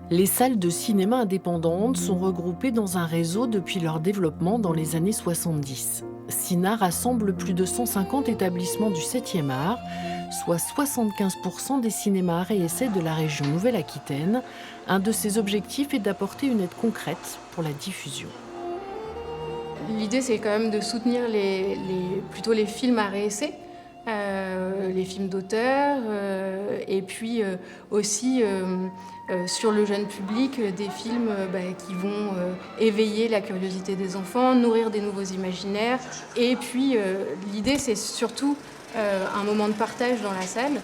Les salles de cinéma indépendantes sont regroupées dans un réseau depuis leur développement dans les années 70. CINA rassemble plus de 150 établissements du 7e art, soit 75% des cinémas arts et essais de la région Nouvelle-Aquitaine. Un de ses objectifs est d'apporter une aide concrète pour la diffusion. L'idée, c'est quand même de soutenir plutôt les films à réessai, les films d'auteur, et puis aussi sur le jeune public, des films qui vont éveiller la curiosité des enfants, nourrir des nouveaux imaginaires. Et puis l'idée, c'est surtout un moment de partage dans la salle.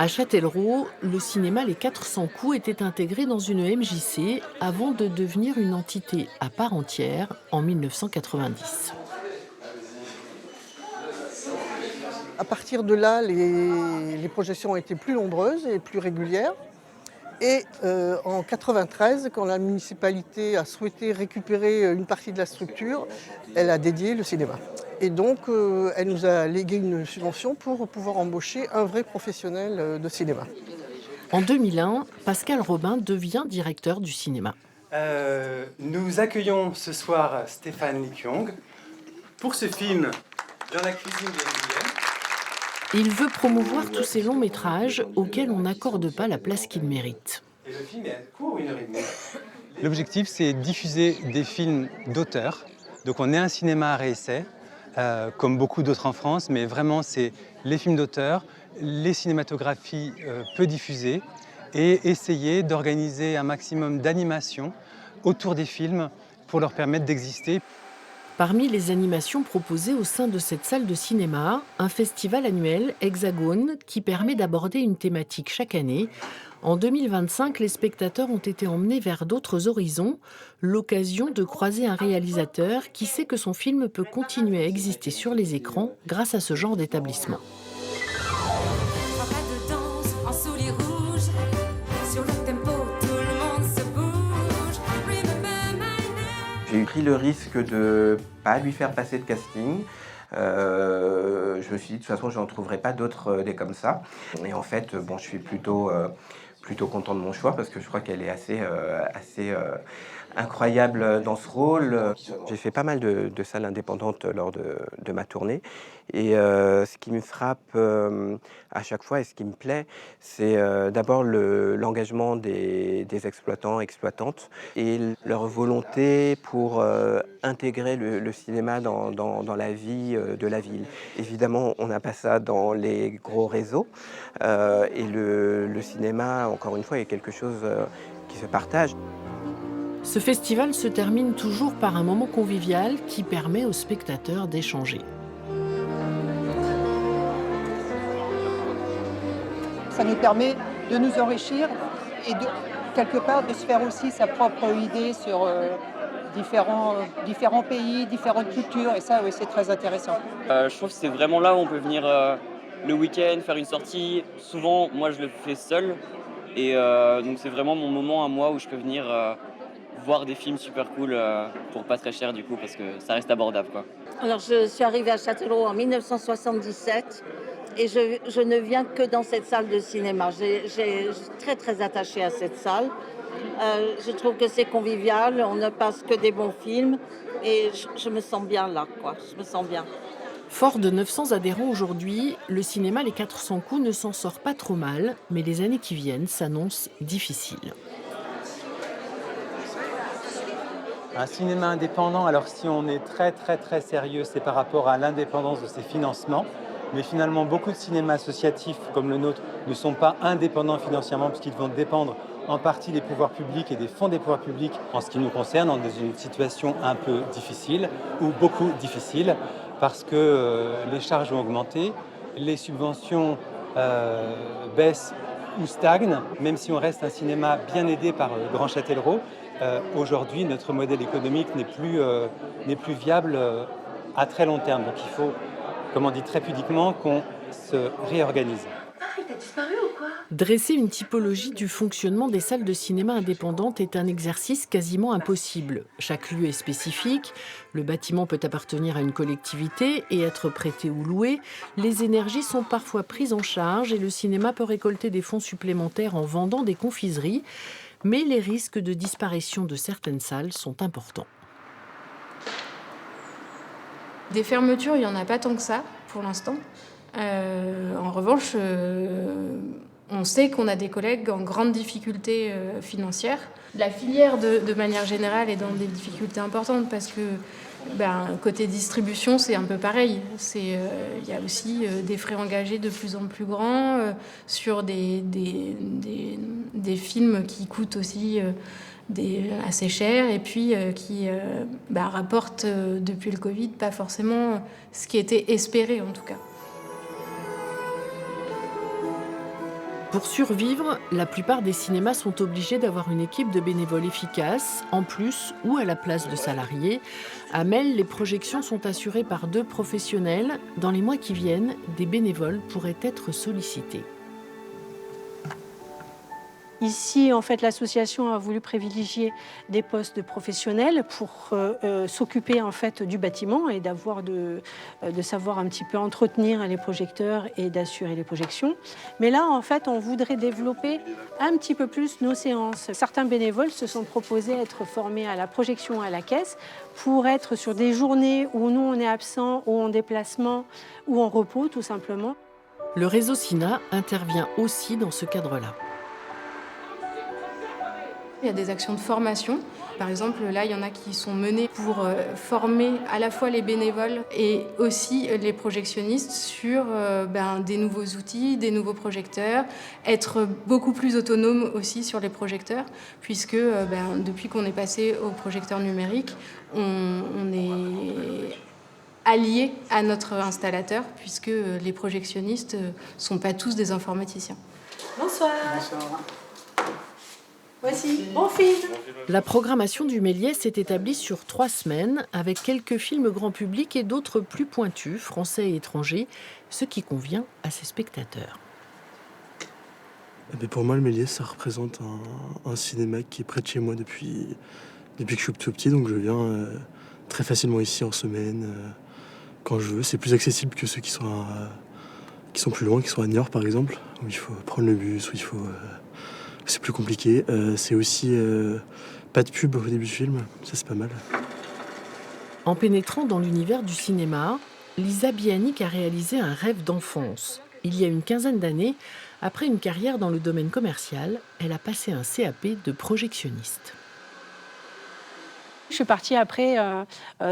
À Châtellerault, le cinéma Les 400 coups était intégré dans une MJC avant de devenir une entité à part entière en 1990. À partir de là, les projections ont été plus nombreuses et plus régulières. Et en 93, quand la municipalité a souhaité récupérer une partie de la structure, elle a dédié le cinéma. Et donc, elle nous a légué une subvention pour pouvoir embaucher un vrai professionnel de cinéma. En 2001, Pascal Robin devient directeur du cinéma. Nous accueillons ce soir Stéphane Likyong pour ce film Dans la cuisine de Nguyen. Il veut promouvoir tous ces longs métrages auxquels on n'accorde pas la place qu'ils méritent. Et le film est court, 1h30. L'objectif, c'est diffuser des films d'auteurs. Donc on est un cinéma à réessai, comme beaucoup d'autres en France, mais vraiment c'est les films d'auteurs, les cinématographies peu diffusées, et essayer d'organiser un maximum d'animations autour des films pour leur permettre d'exister. Parmi les animations proposées au sein de cette salle de cinéma, un festival annuel, Hexagone, qui permet d'aborder une thématique chaque année. En 2025, les spectateurs ont été emmenés vers d'autres horizons, l'occasion de croiser un réalisateur qui sait que son film peut continuer à exister sur les écrans grâce à ce genre d'établissement. J'ai pris le risque de ne pas lui faire passer de casting. Je me suis dit, de toute façon, je n'en trouverai pas d'autres des comme ça. Et en fait, bon, je suis plutôt content de mon choix parce que je crois qu'elle est assez incroyable dans ce rôle. J'ai fait pas mal de salles indépendantes lors de ma tournée. Et ce qui me frappe à chaque fois et ce qui me plaît, c'est d'abord l'engagement des exploitants, exploitantes et leur volonté pour intégrer le cinéma dans la vie de la ville. Évidemment, on n'a pas ça dans les gros réseaux et le cinéma, encore une fois, est quelque chose qui se partage. Ce festival se termine toujours par un moment convivial qui permet aux spectateurs d'échanger. Ça nous permet de nous enrichir et quelque part de se faire aussi sa propre idée sur différents pays, différentes cultures. Et ça, oui, c'est très intéressant. Je trouve que c'est vraiment là où on peut venir le week-end, faire une sortie. Souvent, moi, je le fais seul. Et donc, c'est vraiment mon moment à moi où je peux venir voir des films super cool pour pas très cher, du coup, parce que ça reste abordable, quoi. Alors, je suis arrivée à Châtellerault en 1977. Et je ne viens que dans cette salle de cinéma. Je suis très, très attachée à cette salle. Je trouve que c'est convivial, on ne passe que des bons films. Et je me sens bien là, quoi. Je me sens bien. Fort de 900 adhérents aujourd'hui, le cinéma Les 400 coups ne s'en sort pas trop mal, mais les années qui viennent s'annoncent difficiles. Un cinéma indépendant, alors si on est très très très sérieux, c'est par rapport à l'indépendance de ses financements. Mais finalement, beaucoup de cinémas associatifs comme le nôtre ne sont pas indépendants financièrement puisqu'ils vont dépendre en partie des pouvoirs publics et des fonds des pouvoirs publics. En ce qui nous concerne, on est dans une situation un peu difficile ou beaucoup difficile parce que les charges ont augmenté, les subventions baissent ou stagnent, même si on reste un cinéma bien aidé par Grand Châtellerault. Aujourd'hui, notre modèle économique n'est plus viable à très long terme. Donc il faut, comme on dit très pudiquement, qu'on se réorganise. Ah, il t'a disparu ou Dresser une typologie du fonctionnement des salles de cinéma indépendantes est un exercice quasiment impossible. Chaque lieu est spécifique, le bâtiment peut appartenir à une collectivité et être prêté ou loué, les énergies sont parfois prises en charge et le cinéma peut récolter des fonds supplémentaires en vendant des confiseries, mais les risques de disparition de certaines salles sont importants. Des fermetures, il n'y en a pas tant que ça pour l'instant. En revanche, on sait qu'on a des collègues en grande difficulté financière. La filière, de manière générale, est dans des difficultés importantes parce que côté distribution, c'est un peu pareil. Il y a aussi des frais engagés de plus en plus grands sur des films qui coûtent aussi assez cher et puis qui rapportent depuis le Covid pas forcément ce qui était espéré en tout cas. Pour survivre, la plupart des cinémas sont obligés d'avoir une équipe de bénévoles efficace, en plus ou à la place de salariés. À Melle, les projections sont assurées par 2 professionnels. Dans les mois qui viennent, des bénévoles pourraient être sollicités. Ici, en fait, l'association a voulu privilégier des postes de professionnels pour s'occuper en fait du bâtiment et de savoir un petit peu entretenir les projecteurs et d'assurer les projections. Mais là, en fait, on voudrait développer un petit peu plus nos séances. Certains bénévoles se sont proposés être formés à la projection à la caisse pour être sur des journées où nous, on est absent, ou en déplacement, ou en repos, tout simplement. Le réseau SINA intervient aussi dans ce cadre-là. Il y a des actions de formation. Par exemple, là, il y en a qui sont menées pour former à la fois les bénévoles et aussi les projectionnistes sur des nouveaux outils, des nouveaux projecteurs, être beaucoup plus autonome aussi sur les projecteurs, puisque depuis qu'on est passé au projecteur numérique, on est allié à notre installateur, puisque les projectionnistes ne sont pas tous des informaticiens. Bonsoir. Bonsoir. Voici, bon film. La programmation du Méliès s'est établie sur 3 semaines, avec quelques films grand public et d'autres plus pointus, français et étrangers, ce qui convient à ses spectateurs. Pour moi, le Méliès, ça représente un cinéma qui est près de chez moi depuis que je suis tout petit, donc je viens très facilement ici en semaine, quand je veux. C'est plus accessible que ceux qui sont plus loin, qui sont à Niort par exemple, où il faut prendre le bus, où il faut... c'est plus compliqué. C'est aussi pas de pub au début du film, ça c'est pas mal. En pénétrant dans l'univers du cinéma, Lisa Bianic a réalisé un rêve d'enfance. Il y a une quinzaine d'années, après une carrière dans le domaine commercial, elle a passé un CAP de projectionniste. Je suis partie après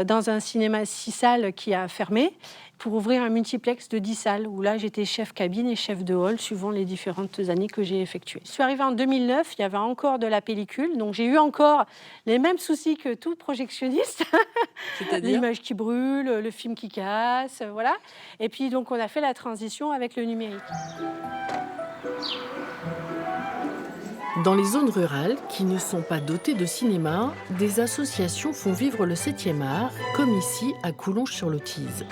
dans un cinéma 6 salles qui a fermé pour ouvrir un multiplex de 10 salles où là j'étais chef cabine et chef de hall suivant les différentes années que j'ai effectuées. Je suis arrivée en 2009, il y avait encore de la pellicule, donc j'ai eu encore les mêmes soucis que tout projectionniste. L'image qui brûle, le film qui casse, voilà. Et puis donc on a fait la transition avec le numérique. Dans les zones rurales qui ne sont pas dotées de cinéma, des associations font vivre le 7e art, comme ici à Coulonges-sur-le-Tise.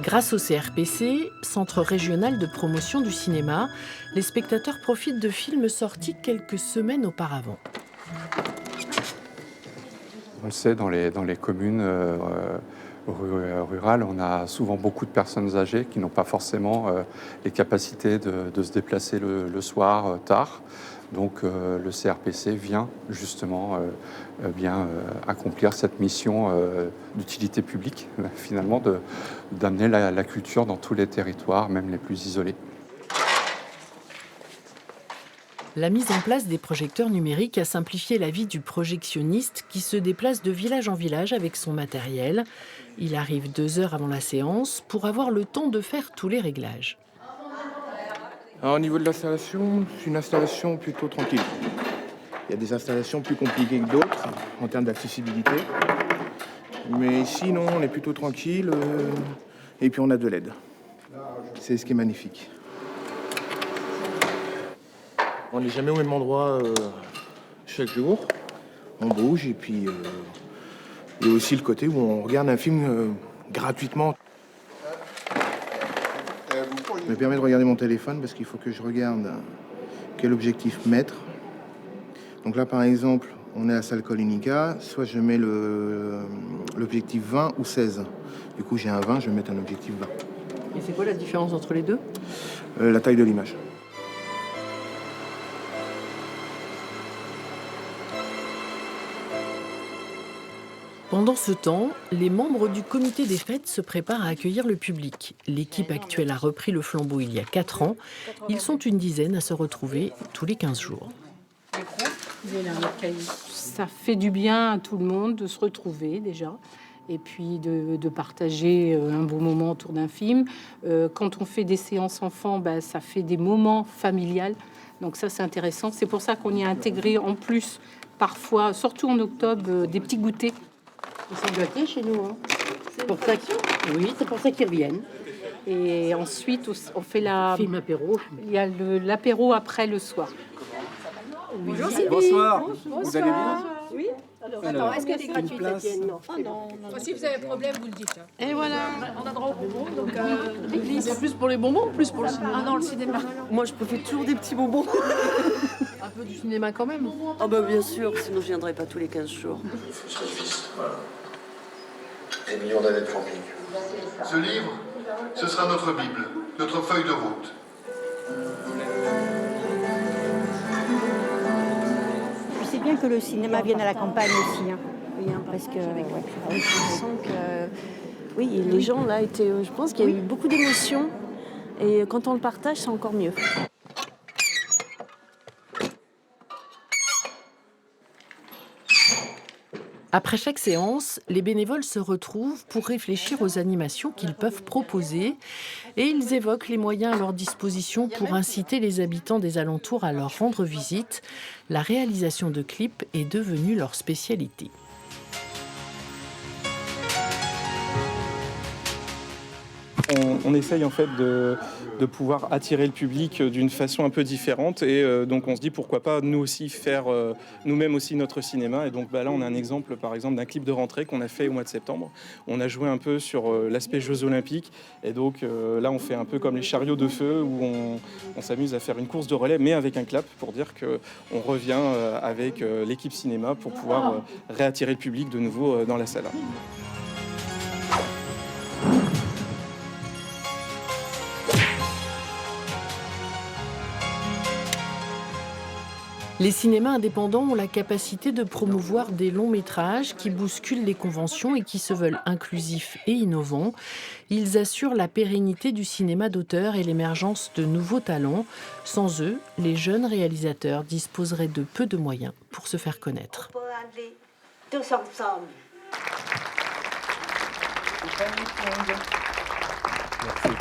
Grâce au CRPC, Centre régional de promotion du cinéma, les spectateurs profitent de films sortis quelques semaines auparavant. On le sait, dans les communes rurales, on a souvent beaucoup de personnes âgées qui n'ont pas forcément les capacités de se déplacer le soir tard. Donc le CRPC vient justement accomplir cette mission d'utilité publique, finalement, d'amener la culture dans tous les territoires, même les plus isolés. La mise en place des projecteurs numériques a simplifié la vie du projectionniste qui se déplace de village en village avec son matériel. Il arrive 2 heures avant la séance pour avoir le temps de faire tous les réglages. Alors, au niveau de l'installation, c'est une installation plutôt tranquille. Il y a des installations plus compliquées que d'autres en termes d'accessibilité. Mais ici, non, on est plutôt tranquille. Et puis on a de l'aide. C'est ce qui est magnifique. On n'est jamais au même endroit chaque jour. On bouge et puis il y a aussi le côté où on regarde un film gratuitement. me permet de regarder mon téléphone parce qu'il faut que je regarde quel objectif mettre. Donc là, par exemple, on est à la salle Colinica, soit je mets l'objectif 20 ou 16. Du coup, j'ai un 20, je vais mettre un objectif 20. Et c'est quoi la différence entre les deux? La taille de l'image. Pendant ce temps, les membres du comité des fêtes se préparent à accueillir le public. L'équipe actuelle a repris le flambeau il y a 4 ans. Ils sont une dizaine à se retrouver tous les 15 jours. Ça fait du bien à tout le monde de se retrouver déjà. Et puis de partager un beau moment autour d'un film. Quand on fait des séances enfants, ça fait des moments familiales. Donc ça, c'est intéressant. C'est pour ça qu'on y a intégré en plus, parfois, surtout en octobre, des petits goûters. Ils sont gâtés chez nous. Hein. C'est pour ça oui, c'est pour ça qu'ils reviennent. Et ensuite, on fait film apéro. Il y a l'apéro après le soir. Bonjour Sylvie. Bonsoir. Bonsoir. Vous allez bien? Oui. Alors, est-ce qu'elle est gratuite la tienne? Non. Non. Si vous avez un problème, vous le dites. Et voilà, on a droit aux bonbons. Donc, C'est plus pour les bonbons ou plus pour le cinéma? Ah non, le cinéma. Moi, je préfère toujours des petits bonbons. Un peu du cinéma quand même. Ah bah bien sûr, sinon je viendrai pas tous les 15 jours. Des millions d'années de camping. Ce livre, ce sera notre Bible, notre feuille de route. C'est bien que le cinéma vienne à la campagne aussi, hein. Oui, hein, parce que Je sens que oui, les gens là étaient. Je pense qu'il y a eu beaucoup d'émotions et quand on le partage, c'est encore mieux. Après chaque séance, les bénévoles se retrouvent pour réfléchir aux animations qu'ils peuvent proposer et ils évoquent les moyens à leur disposition pour inciter les habitants des alentours à leur rendre visite. La réalisation de clips est devenue leur spécialité. On essaye en fait de pouvoir attirer le public d'une façon un peu différente et donc on se dit pourquoi pas nous aussi faire nous-mêmes aussi notre cinéma et donc là on a un exemple par exemple d'un clip de rentrée qu'on a fait au mois de septembre. On a joué un peu sur l'aspect Jeux Olympiques et donc là on fait un peu comme les chariots de feu où on s'amuse à faire une course de relais mais avec un clap pour dire qu'on revient avec l'équipe cinéma pour pouvoir réattirer le public de nouveau dans la salle. Les cinémas indépendants ont la capacité de promouvoir des longs métrages qui bousculent les conventions et qui se veulent inclusifs et innovants. Ils assurent la pérennité du cinéma d'auteur et l'émergence de nouveaux talents. Sans eux, les jeunes réalisateurs disposeraient de peu de moyens pour se faire connaître. on peut aller tous ensemble. Merci.